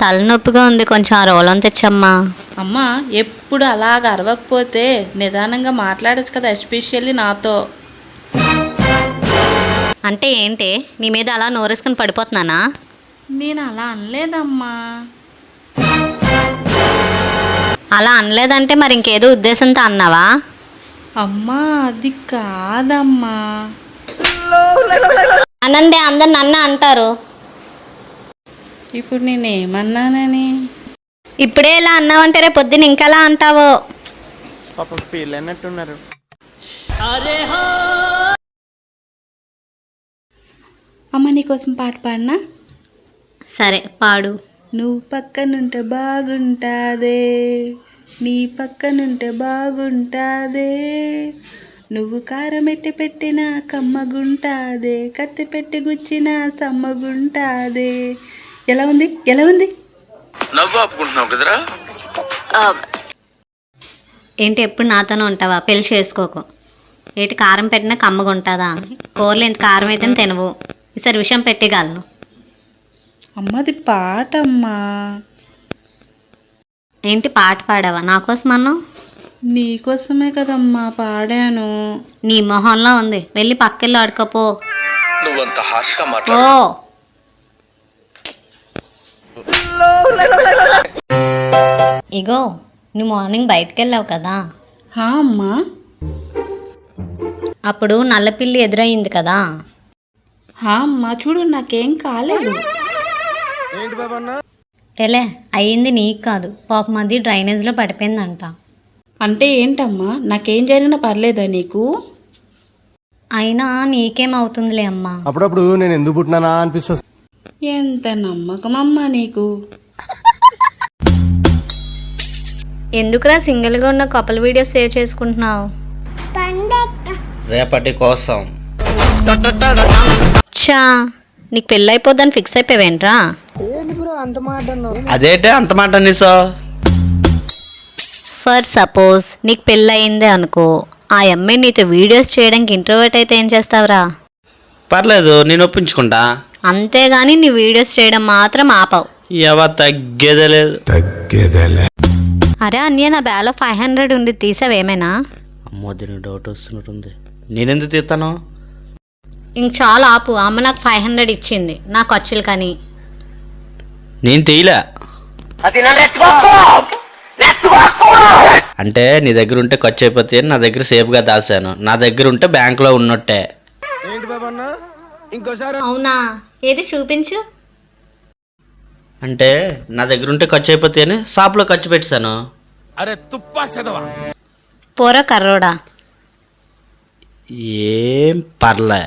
తలనొప్పిగా ఉంది, కొంచెం ఆ రోలం తెచ్చమ్మా. అమ్మా ఎప్పుడు అలాగ అరవకపోతే నిదానంగా మాట్లాడచ్చు కదా, ఎస్పెషల్లీ నాతో. అంటే ఏంటి, నీ మీద అలా నోరేసుకుని పడిపోతున్నానా? నేను అలా అనలేదమ్మా. అలా అనలేదంటే మరి ఇంకేదో ఉద్దేశంతో అన్నావా? అమ్మా అది కాదమ్మా. అనండి, అందరు నన్ను అంటారు. ఇప్పుడు నేనేమన్నానని? ఇప్పుడే ఇలా అన్నావంటే రేపు పొద్దున్న ఇంకెలా అంటావో. పాపం ఫీల్ అయినట్టున్నారు. అమ్మ నీకోసం పాట పాడినా? సరే పాడు. నువ్వు పక్కనుంటే బాగుంటాదే, నీ పక్కనుంటే బాగుంటాదే, నువ్వు కారం ఎట్టి పెట్టినా కమ్మగుంటాదే, కత్తి పెట్టి గుచ్చినా సమ్మగుంటాదే. ఎలా ఉంది, ఎలా ఉంది? నవ్వు ఆపుకుంటున్నావు కదరా. ఏంటి ఎప్పుడు నాతోనే ఉంటావా? పెళ్లి చేసుకోకు. ఏంటి కారం పెట్టినా కమ్మగా ఉంటుందా? కూరలు ఎంత కారం అయితే తినవు. ఈసారి విషయం పెట్టగలను. అమ్మది పాటమ్మా. ఏంటి పాట పాడావా నా కోసం అన్నావు? నీకోసమే కదమ్మా పాడాను. నీ మొహంలో ఉంది, వెళ్ళి పక్కెళ్ళి ఆడుకోపో. నువ్వంత హార్ష్గా ఓ మాట్లాడు. ఇగో నువ్వు మార్నింగ్ బయటకు వెళ్ళావు కదా, హా అమ్మా. అప్పుడు నల్లపిల్లి ఎదురయ్యింది కదా. హా అమ్మా, చూడు నాకేం కాలేదు. ఏంటి బాబా అన్న? ఎలే అయ్యింది నీకు కాదు, పాపం అది డ్రైనేజ్లో పడిపోయిందంట. అంటే ఏంటమ్మా, నాకేం జరిగినా పర్లేదా నీకు? అయినా నీకేమవుతుందిలే అమ్మా. అప్పుడప్పుడు నేను ఎందుకు పుట్టినానా అనిపిస్తుంది. ఎంత నమ్మకం అమ్మా నీకు. ఎందుకురా సింగిల్గా ఉన్న కపుల్ వీడియో సేవ్ చేసుకుంటున్నావు? రేపటి కోసం. చా, నీకు పెళ్ళి అయిపోద్దని ఫిక్స్ అయిపోయావేంట్రా? అదేంటే అంత మాట అనేసో? ఫర్ సపోజ్ నీకు పెళ్ళి అయిందే అనుకో, ఆ అమ్మాయి నీతో వీడియోస్ చేయడానికి ఇంట్రోవర్ట్ అయితే ఏం చేస్తావురా? పర్లేదు, నేను ఒప్పించుకుంటా. అంతేగాని నీ వీడియోస్ చేయడం మాత్రం ఆపవు. తగ్గేదే లేదు. అరే అన్య, నా బ్యాలో 500 ఉంది, తీసావేమైనా? అమ్మో, దీనికి డౌట్ వస్తున్నట్టుంది. నేనెందుకు తీస్తాను? ఇంక చాలా ఆపు. అమ్మ నాకు 500 ఇచ్చింది నా ఖర్చులు కానీ. నేను తీయలే. అంటే నీ దగ్గర ఉంటే ఖర్చు అయిపోతాయి అని నా దగ్గర సేఫ్గా దాచాను. నా దగ్గర ఉంటే బ్యాంకులో ఉన్నట్టే. ఏంటి బాబా అన్న? ఇంకోసారి అవునా, ఏది చూపించు. అంటే నా దగ్గర ఉంటే ఖర్చు అయిపోతాయి అని షాప్లో ఖర్చు పెట్టాను. అరే తుప్పా చదవా. పోరా కర్రోడా. ఏం పర్లే.